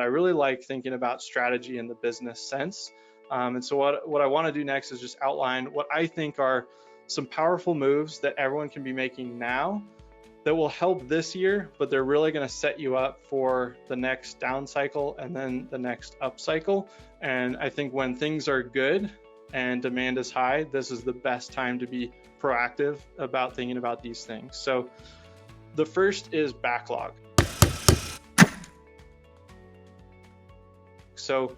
I really like thinking about strategy in the business sense. And so what I want to do next is just outline what I think are some powerful moves that everyone can be making now that will help this year, but they're really going to set you up for the next down cycle and then the next up cycle. And I think when things are good and demand is high, this is the best time to be proactive about thinking about these things. So the first is backlog. So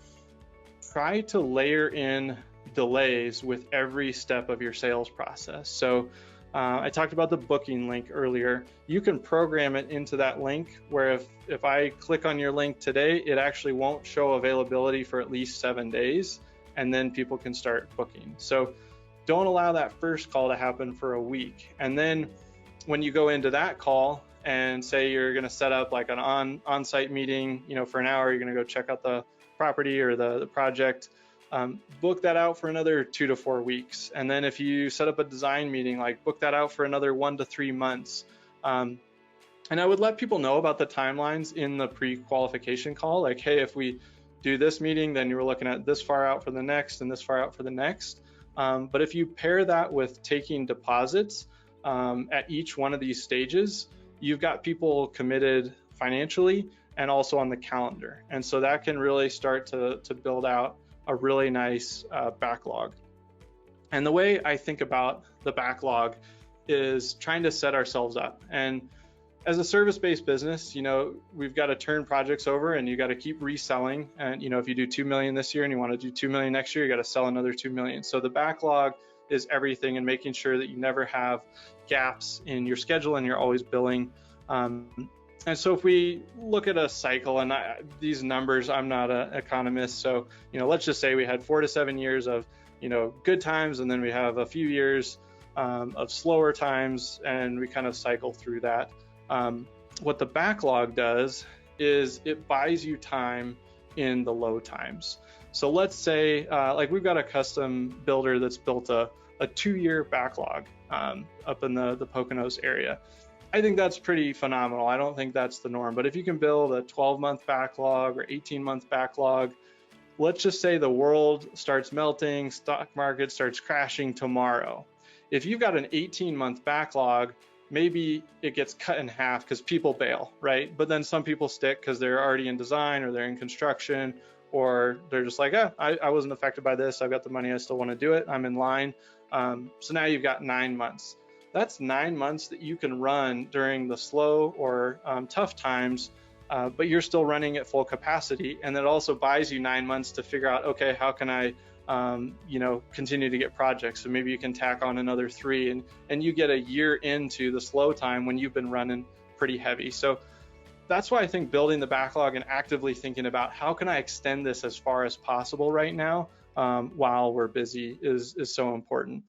try to layer in delays with every step of your sales process. So I talked about the booking link earlier. You can program it into that link where if I click on your link today, it actually won't show availability for at least 7 days, and then people can start booking. So don't allow that first call to happen for a week. And then when you go into that call and say you're going to set up like an on-site meeting, for an hour, you're going to go check out the property or the project, book that out for another 2 to 4 weeks. And then if you set up a design meeting, like book that out for another 1 to 3 months. And I would let people know about the timelines in the pre-qualification call. Like, hey, if we do this meeting, then you're looking at this far out for the next and this far out for the next. But if you pair that with taking deposits at each one of these stages, you've got people committed financially and also on the calendar. And so that can really start to build out a really nice backlog. And the way I think about the backlog is trying to set ourselves up. And as a service-based business, we've got to turn projects over and you got to keep reselling. And, if you do 2 million this year and you want to do 2 million next year, you got to sell another 2 million. So the backlog is everything, and making sure that you never have gaps in your schedule and you're always billing. And so if we look at a cycle, and these numbers, I'm not an economist, so let's just say we had 4 to 7 years of good times, and then we have a few years of slower times, and we kind of cycle through that. What the backlog does is it buys you time in the low times. So let's say like we've got a custom builder that's built a 2-year backlog up in the Poconos area. I think that's pretty phenomenal. I don't think that's the norm, but if you can build a 12-month backlog or 18-month backlog, let's just say the world starts melting, stock market starts crashing tomorrow. If you've got an 18-month backlog, maybe it gets cut in half because people bail, right? But then some people stick because they're already in design or they're in construction, or they're just like, I wasn't affected by this. I've got the money. I still want to do it. I'm in line. So now you've got 9 months. That's 9 months that you can run during the slow or tough times, but you're still running at full capacity. And that also buys you 9 months to figure out, okay, how can I, continue to get projects? So maybe you can tack on another 3, and you get a year into the slow time when you've been running pretty heavy. So that's why I think building the backlog and actively thinking about how can I extend this as far as possible right now while we're busy is so important.